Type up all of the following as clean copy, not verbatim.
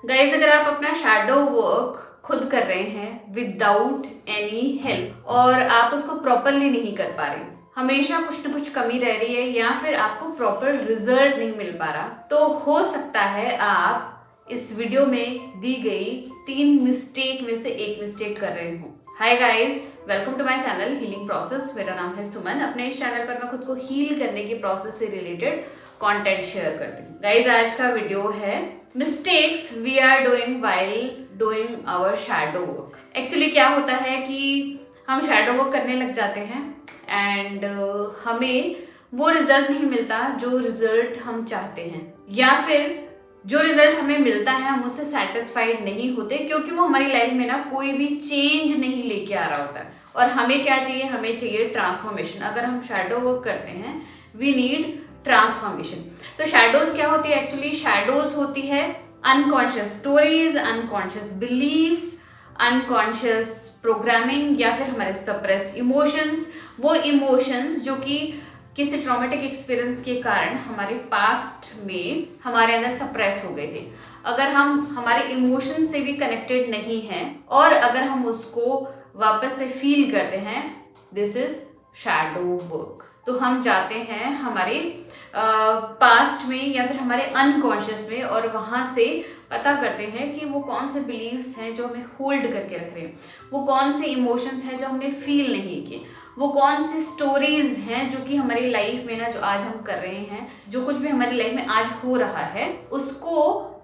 Guys, अगर आप अपना शैडो वर्क खुद कर रहे हैं विदाउट एनी हेल्प और आप उसको प्रॉपरली नहीं कर पा रहे, हमेशा कुछ न कुछ कमी रह रही है या फिर आपको प्रॉपर रिजल्ट नहीं मिल पा रहा, तो हो सकता है आप इस वीडियो में दी गई 3 मिस्टेक में से एक मिस्टेक कर रहे हो। Hi guys, welcome to my channel healing process. मेरा नाम है सुमन। अपने इस चैनल पर मैं खुद को हील करने की प्रोसेस से रिलेटेड कंटेंट शेयर करती हूँ। गाइस, आज का वीडियो है mistakes we are doing while doing our shadow work. Actually क्या होता है कि हम शैडो वर्क करने लग जाते हैं एंड हमें वो रिजल्ट नहीं मिलता जो रिजल्ट हम चाहते हैं, या फिर जो रिजल्ट हमें मिलता है हम उससे सेटिस्फाइड नहीं होते क्योंकि वो हमारी लाइफ में ना कोई भी चेंज नहीं लेके आ रहा होता है। और हमें क्या चाहिए? हमें चाहिए ट्रांसफॉर्मेशन। अगर हम शैडो वर्क करते हैं वी नीड ट्रांसफॉर्मेशन। तो शैडोज क्या होती है? एक्चुअली शैडोज होती है unconscious stories, unconscious beliefs, unconscious programming या फिर हमारे सप्रेस्ड इमोशंस। वो इमोशंस जो कि किसी ट्रॉमेटिक एक्सपीरियंस के कारण हमारे पास्ट में हमारे अंदर सप्रेस हो गए थे। अगर हम हमारे इमोशंस से भी कनेक्टेड नहीं हैं और अगर हम उसको वापस से फील करते हैं, दिस इज शैडो वर्क। तो हम जाते हैं हमारे पास्ट में या फिर हमारे अनकॉन्शियस में और वहाँ से पता करते हैं कि वो कौन से बिलीव्स हैं जो हमें होल्ड करके रख रहे हैं, वो कौन से इमोशंस हैं जो हमने फील नहीं किए, वो कौन सी स्टोरीज हैं जो कि हमारी लाइफ में ना जो आज हम कर रहे हैं, जो कुछ भी हमारी लाइफ में आज हो रहा है उसको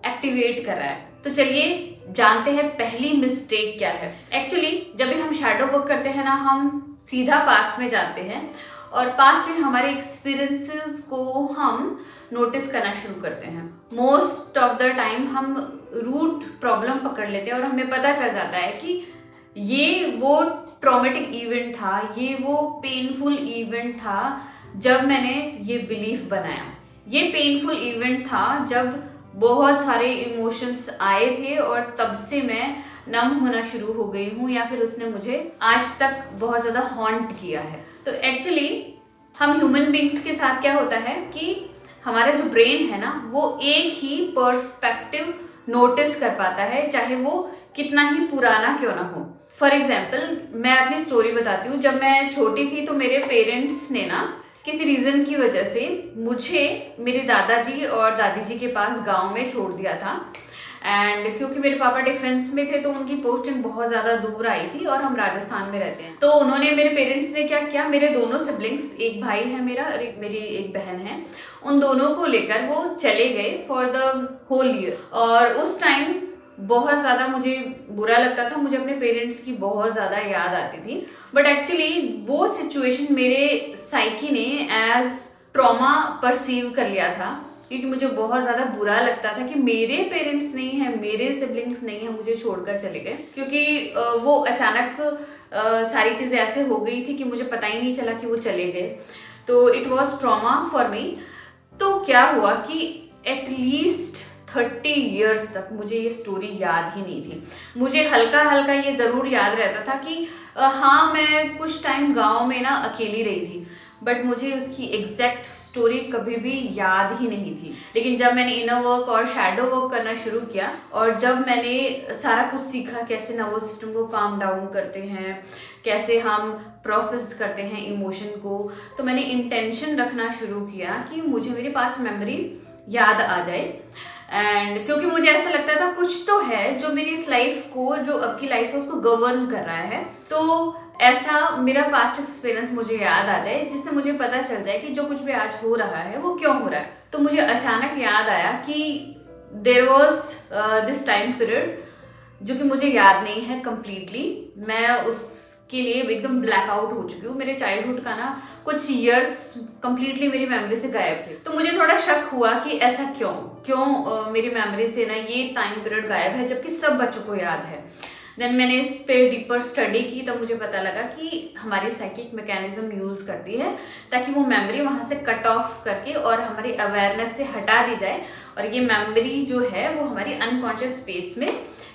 एक्टिवेट कर रहा है। तो चलिए जानते हैं पहली मिस्टेक क्या है। एक्चुअली जब भी हम शैडो वर्क करते हैं ना, हम सीधा पास्ट में जाते हैं और पास्ट में हमारे एक्सपीरियंसेस को हम नोटिस करना शुरू करते हैं। मोस्ट ऑफ द टाइम हम रूट प्रॉब्लम पकड़ लेते हैं और हमें पता चल जाता है कि ये वो ट्रॉमेटिक इवेंट था, ये वो पेनफुल इवेंट था जब मैंने ये बिलीफ बनाया। ये पेनफुल इवेंट था जब बहुत सारे इमोशंस आए थे और तब से मैं नम होना शुरू हो गई हूँ या फिर उसने मुझे आज तक बहुत ज़्यादा हॉन्ट किया है। तो एक्चुअली हम ह्यूमन बींग्स के साथ क्या होता है कि हमारा जो ब्रेन है ना, वो एक ही पर्सपेक्टिव नोटिस कर पाता है, चाहे वो कितना ही पुराना क्यों ना हो। फॉर एग्जाम्पल मैं अपनी स्टोरी बताती हूँ। जब मैं छोटी थी तो मेरे पेरेंट्स ने ना किसी रीज़न की वजह से मुझे मेरे दादाजी और दादी जी के पास गांव में छोड़ दिया था। एंड क्योंकि मेरे पापा डिफेंस में थे तो उनकी पोस्टिंग बहुत ज़्यादा दूर आई थी और हम राजस्थान में रहते हैं। तो उन्होंने, मेरे पेरेंट्स ने क्या किया, मेरे दोनों सिबलिंग्स, एक भाई है मेरा और मेरी एक बहन है, उन दोनों को लेकर वो चले गए फॉर द होल ईयर। और उस टाइम बहुत ज़्यादा मुझे बुरा लगता था, मुझे अपने पेरेंट्स की बहुत ज़्यादा याद आती थी। बट एक्चुअली वो सिचुएशन मेरे साइकी ने एज ट्रॉमा परसीव कर लिया था क्योंकि मुझे बहुत ज़्यादा बुरा लगता था कि मेरे पेरेंट्स नहीं हैं, मेरे सिबलिंग्स नहीं हैं, मुझे छोड़कर चले गए। क्योंकि वो अचानक सारी चीज़ें ऐसे हो गई थी कि मुझे पता ही नहीं चला कि वो चले गए। तो it was trauma for me. तो क्या हुआ कि एटलीस्ट 30 ईयर्स तक मुझे ये स्टोरी याद ही नहीं थी। मुझे हल्का हल्का ये ज़रूर याद रहता था कि हाँ, मैं कुछ टाइम गांव में ना अकेली रही थी, बट मुझे उसकी एग्जैक्ट स्टोरी कभी भी याद ही नहीं थी। लेकिन जब मैंने इनर वर्क और शैडो वर्क करना शुरू किया और जब मैंने सारा कुछ सीखा, कैसे नर्वस सिस्टम को काम डाउन करते हैं, कैसे हम प्रोसेस करते हैं इमोशन को, तो मैंने इंटेंशन रखना शुरू किया कि मुझे मेरे पास मेमोरी याद आ जाए। एंड क्योंकि मुझे ऐसा लगता था कुछ तो है जो मेरी इस लाइफ को, जो अब की लाइफ है, उसको गवर्न कर रहा है। तो ऐसा मेरा पास्ट एक्सपीरियंस मुझे याद आ जाए जिससे मुझे पता चल जाए कि जो कुछ भी आज हो रहा है वो क्यों हो रहा है। तो मुझे अचानक याद आया कि there was this time period जो कि मुझे याद नहीं है कंप्लीटली। मैं उसके लिए एकदम ब्लैक आउट हो चुकी हूँ। मेरे चाइल्डहुड का ना कुछ ईयर्स कंप्लीटली मेरी मेमोरी से गायब थे। तो मुझे थोड़ा शक हुआ कि ऐसा क्यों मेरी मेमोरी से ना ये टाइम पीरियड गायब है जबकि सब बच्चों को याद है। देन मैंने इस पे डीपर स्टडी की, तब मुझे पता लगा कि हमारी साइकिक मैकेनिज्म यूज़ करती है ताकि वो मेमोरी वहाँ से कट ऑफ करके और हमारी अवेयरनेस से हटा दी जाए और ये मेमोरी जो है वो हमारी अनकॉन्शियस स्पेस में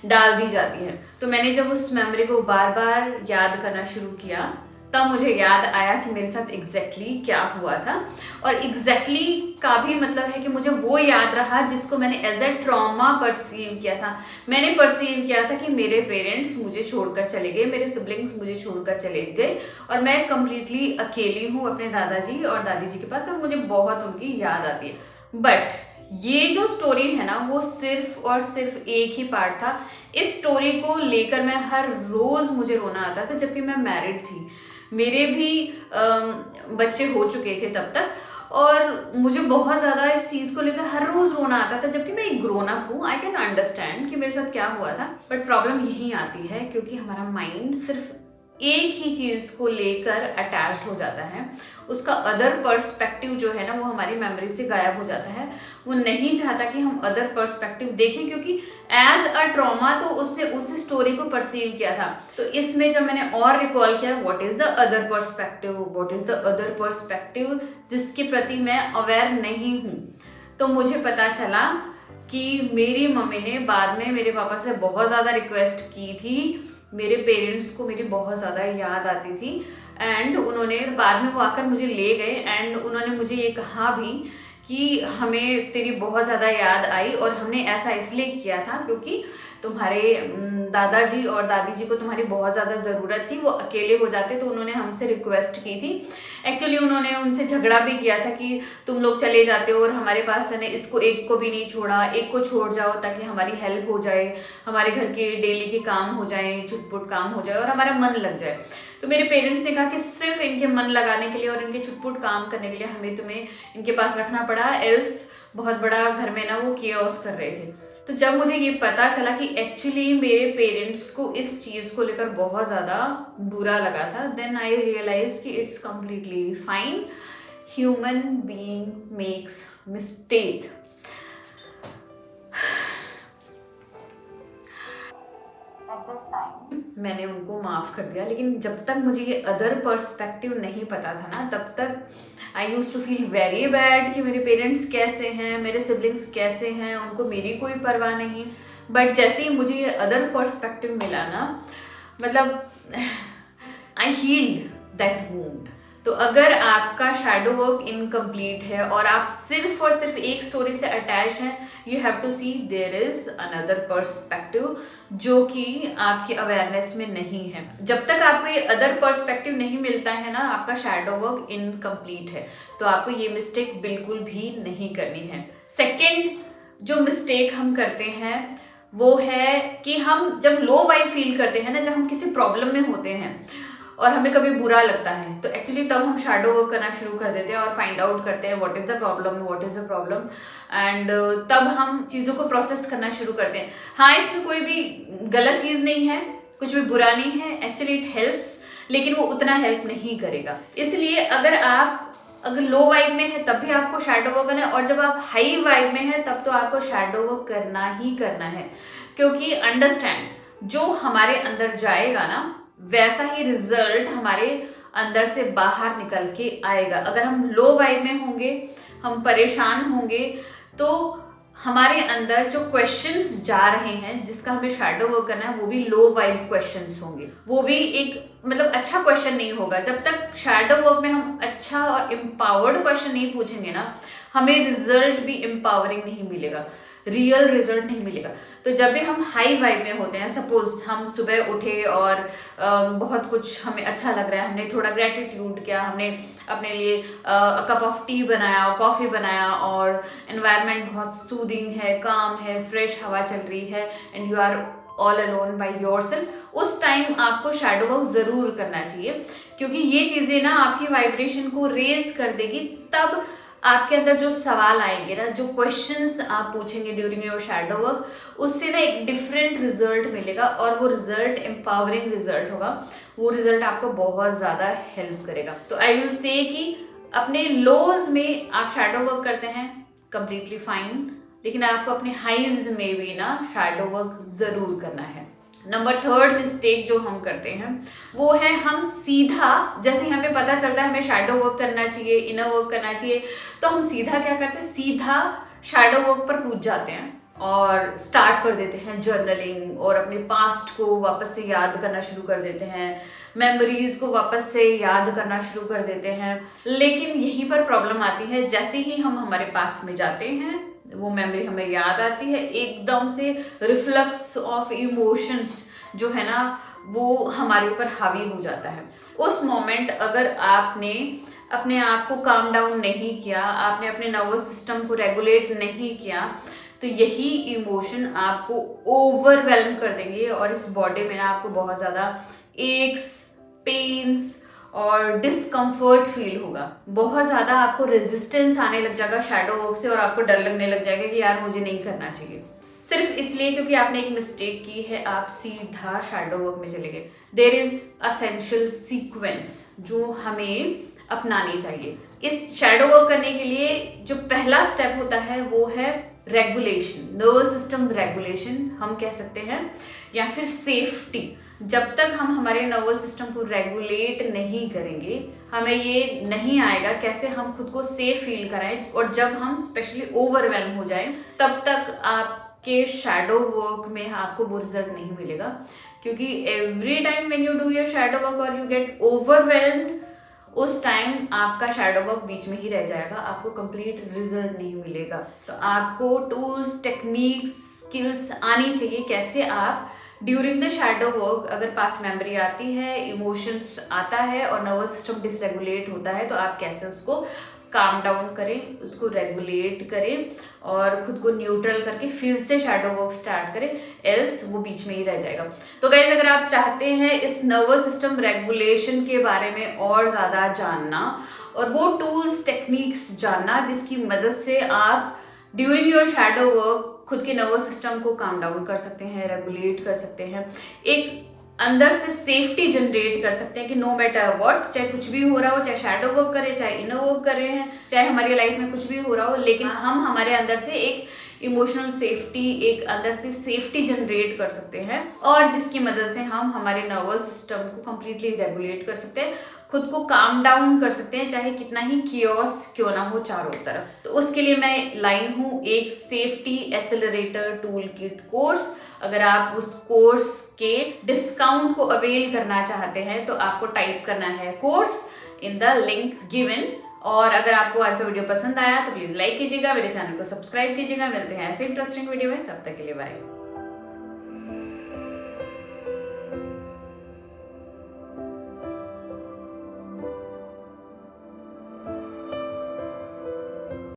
डाल दी जाती है। तो मैंने जब उस मेमोरी को बार बार याद करना शुरू किया तब मुझे याद आया कि मेरे साथ एग्जैक्टली क्या हुआ था। और एग्जैक्टली का भी मतलब है कि मुझे वो याद रहा जिसको मैंने एज ए ट्रॉमा परसीव किया था। मैंने परसीव किया था कि मेरे पेरेंट्स मुझे छोड़कर चले गए, मेरे सिबलिंग्स मुझे छोड़कर चले गए और मैं कंप्लीटली अकेली हूँ अपने दादाजी और दादी जी के पास, और मुझे बहुत उनकी याद आती है। बट ये जो स्टोरी है ना, वो सिर्फ और सिर्फ एक ही पार्ट था। इस स्टोरी को लेकर मैं हर रोज मुझे रोना आता था, जबकि मैं मैरिड थी, मेरे भी बच्चे हो चुके थे तब तक, और मुझे बहुत ज़्यादा इस चीज़ को लेकर हर रोज़ रोना आता था, जबकि मैं एक ग्रोन अप हूँ। आई कैन अंडरस्टैंड कि मेरे साथ क्या हुआ था, बट प्रॉब्लम यहीं आती है क्योंकि हमारा माइंड सिर्फ एक ही चीज़ को लेकर अटैच्ड हो जाता है, उसका अदर पर्सपेक्टिव जो है ना वो हमारी मेमोरी से गायब हो जाता है। वो नहीं चाहता कि हम अदर पर्सपेक्टिव देखें, क्योंकि एज अ ट्रॉमा तो उसने उस स्टोरी को परसीव किया था। तो इसमें जब मैंने और रिकॉल किया what is the other perspective, what is the other perspective जिसके प्रति मैं अवेयर नहीं हूँ, तो मुझे पता चला कि मेरी मम्मी ने बाद में मेरे पापा से बहुत ज़्यादा रिक्वेस्ट की थी। मेरे पेरेंट्स को मेरी बहुत ज़्यादा याद आती थी एंड उन्होंने बाद में वो आकर मुझे ले गए एंड उन्होंने मुझे ये कहा भी कि हमें तेरी बहुत ज़्यादा याद आई और हमने ऐसा इसलिए किया था क्योंकि तुम्हारे दादाजी और दादी जी को तुम्हारी बहुत ज़्यादा ज़रूरत थी, वो अकेले हो जाते, तो उन्होंने हमसे रिक्वेस्ट की थी। एक्चुअली उन्होंने उनसे झगड़ा भी किया था कि तुम लोग चले जाते हो और हमारे पास ने इसको एक को भी नहीं छोड़ा, एक को छोड़ जाओ ताकि हमारी हेल्प हो जाए, हमारे घर के डेली के काम हो जाए, छुटपुट काम हो जाए और हमारा मन लग जाए। तो मेरे पेरेंट्स ने कहा कि सिर्फ इनके मन लगाने के लिए और इनके छुटपुट काम करने के लिए हमें तुम्हें इनके पास रखना पड़ा, एल्स बहुत बड़ा घर में ना वो केओस कर रहे थे। तो जब मुझे ये पता चला कि एक्चुअली मेरे पेरेंट्स को इस चीज़ को लेकर बहुत ज़्यादा बुरा लगा था, देन आई रियलाइज कि it's completely fine, human being makes mistake. मैंने उनको माफ़ कर दिया, लेकिन जब तक मुझे ये अदर पर्सपेक्टिव नहीं पता था ना, तब तक I use to feel very bad कि मेरे पेरेंट्स कैसे हैं, मेरे सिबलिंग्स कैसे हैं, उनको मेरी कोई परवाह नहीं। बट जैसे ही मुझे ये अदर पर्सपेक्टिव मिला ना, मतलब आई हील्ड दैट वुंड। तो अगर आपका शैडो वर्क इनकम्प्लीट है और आप सिर्फ और सिर्फ एक स्टोरी से अटैच्ड हैं, you have to see there is another perspective जो कि आपकी अवेयरनेस में नहीं है। जब तक आपको ये अदर पर्सपेक्टिव नहीं मिलता है ना, आपका शैडो वर्क इनकम्प्लीट है। तो आपको ये मिस्टेक बिल्कुल भी नहीं करनी है। सेकेंड जो मिस्टेक हम करते हैं वो है कि हम जब लो वाइब फील करते हैं ना, जब हम किसी प्रॉब्लम में होते हैं और हमें कभी बुरा लगता है, तो एक्चुअली तब हम शैडो वर्क करना शुरू कर देते हैं और फाइंड आउट करते हैं what is the problem, what is the problem, and तब हम चीज़ों को प्रोसेस करना शुरू करते हैं। हाँ, इसमें कोई भी गलत चीज़ नहीं है, कुछ भी बुरा नहीं है, एक्चुअली इट हेल्प्स, लेकिन वो उतना हेल्प नहीं करेगा। इसलिए अगर लो वाइब में है तब भी आपको शैडो वर्क करना है, और जब आप हाई वाइब में है तब तो आपको शैडो वर्क करना ही करना है। क्योंकि अंडरस्टैंड, जो हमारे अंदर जाएगा ना वैसा ही रिजल्ट हमारे अंदर से बाहर निकल के आएगा। अगर हम लो वाइब में होंगे, हम परेशान होंगे, तो हमारे अंदर जो क्वेश्चंस जा रहे हैं जिसका हमें शैडो वर्क करना है वो भी लो वाइब क्वेश्चंस होंगे, वो भी एक मतलब अच्छा क्वेश्चन नहीं होगा। जब तक शैडो वर्क में हम अच्छा और एम्पावर्ड क्वेश्चन नहीं पूछेंगे ना, हमें रिजल्ट भी एम्पावरिंग नहीं मिलेगा, रियल रिजल्ट नहीं मिलेगा। तो जब भी हम हाई वाइब में होते हैं, सपोज हम सुबह उठे और बहुत कुछ हमें अच्छा लग रहा है, हमने थोड़ा ग्रेटिट्यूड किया, हमने अपने लिए कप ऑफ टी बनाया, कॉफ़ी बनाया और एनवायरनमेंट बहुत सूदिंग है, काम है, फ्रेश हवा चल रही है and you are all alone by yourself, उस टाइम आपको शैडो वर्क ज़रूर करना चाहिए। क्योंकि ये चीज़ें ना आपकी वाइब्रेशन को रेज कर देगी। तब आपके अंदर जो सवाल आएंगे ना, जो क्वेश्चंस आप पूछेंगे ड्यूरिंग योर शैडो वर्क, उससे ना एक डिफरेंट रिजल्ट मिलेगा और वो रिजल्ट एम्पावरिंग रिजल्ट होगा। वो रिजल्ट आपको बहुत ज़्यादा हेल्प करेगा। तो आई विल से कि अपने लोज में आप शैडो वर्क करते हैं, कंप्लीटली फाइन, लेकिन आपको अपने हाइज में भी ना शैडो वर्क ज़रूर करना है। नंबर थर्ड मिस्टेक जो हम करते हैं वो है हम सीधा, जैसे हमें पता चलता है हमें शैडो वर्क करना चाहिए, इनर वर्क करना चाहिए, तो हम सीधा क्या करते हैं, सीधा शैडो वर्क पर कूद जाते हैं और स्टार्ट कर देते हैं जर्नलिंग और अपने पास्ट को वापस से याद करना शुरू कर देते हैं, मेमोरीज को वापस से याद करना शुरू कर देते हैं। लेकिन यहीं पर प्रॉब्लम आती है, जैसे ही हम हमारे पास्ट में जाते हैं वो मेमोरी हमें याद आती है, एकदम से रिफ्लक्स ऑफ इमोशंस जो है ना वो हमारे ऊपर हावी हो जाता है। उस मोमेंट अगर आपने अपने आप को काम डाउन नहीं किया, आपने अपने नर्वस सिस्टम को रेगुलेट नहीं किया, तो यही इमोशन आपको ओवरवेलम कर देंगे और इस बॉडी में ना आपको बहुत ज़्यादा एक्स, पेन्स और डिस्कम्फर्ट फील होगा। बहुत ज़्यादा आपको रेजिस्टेंस आने लग जाएगा शैडो वर्क से और आपको डर लगने लग जाएगा कि यार मुझे नहीं करना चाहिए, सिर्फ इसलिए क्योंकि आपने एक मिस्टेक की है, आप सीधा शैडो वर्क में चले गए। देयर इज असेंशियल सीक्वेंस जो हमें अपनानी चाहिए। इस शैडो वर्क करने के लिए जो पहला स्टेप होता है वो है रेगुलेशन, नर्वस सिस्टम रेगुलेशन हम कह सकते हैं, या फिर सेफ्टी। जब तक हम हमारे नर्वस सिस्टम को रेगुलेट नहीं करेंगे, हमें ये नहीं आएगा कैसे हम खुद को सेफ फील कराएं। और जब हम स्पेशली ओवरवेलम हो जाएं, तब तक आपके शैडो वर्क में आपको वो रिजल्ट नहीं मिलेगा। क्योंकि every time when you do your shadow work और यू गेट ओवरवेल्म्ड, उस टाइम आपका शैडो वर्क बीच में ही रह जाएगा, आपको कंप्लीट रिजल्ट नहीं मिलेगा। तो आपको टूल्स, टेक्निक्स, स्किल्स आनी चाहिए कैसे आप ड्यूरिंग द शैडो वर्क, अगर पास्ट मेमोरी आती है, इमोशंस आता है और नर्वस सिस्टम डिसरेगुलेट होता है, तो आप कैसे उसको काम डाउन करें, उसको रेगुलेट करें और खुद को न्यूट्रल करके फिर से शैडो वर्क स्टार्ट करें, एल्स वो बीच में ही रह जाएगा। तो गाइस, अगर आप चाहते हैं इस नर्वस सिस्टम रेगुलेशन के बारे में और ज़्यादा जानना और वो टूल्स, टेक्निक्स जानना जिसकी मदद से आप ड्यूरिंग योर शैडो वर्क खुद के नर्वस सिस्टम को काम डाउन कर सकते हैं, रेगुलेट कर सकते हैं, एक अंदर से सेफ्टी जनरेट कर सकते हैं कि नो मैटर व्हाट, चाहे कुछ भी हो रहा हो, चाहे शैडो वर्क करे, चाहे इनर वर्क कर रहे हैं, चाहे हमारी लाइफ में कुछ भी हो रहा हो, लेकिन हम हमारे अंदर से एक इमोशनल सेफ्टी, एक अंदर से सेफ्टी जनरेट कर सकते हैं और जिसकी मदद से हम हमारे नर्वस सिस्टम को कंप्लीटली रेगुलेट कर सकते हैं, खुद को काम डाउन कर सकते हैं, चाहे कितना ही कियोस क्यों ना हो चारों तरफ। तो उसके लिए मैं लाई हूँ एक safety accelerator tool kit course. अगर आप उस कोर्स के डिस्काउंट को अवेल करना चाहते हैं तो आपको टाइप करना है course in the link given. और अगर आपको आज का वीडियो पसंद आया तो प्लीज लाइक कीजिएगा, मेरे चैनल को सब्सक्राइब कीजिएगा। मिलते हैं ऐसे इंटरेस्टिंग वीडियो में, तब तक के लिए बाय।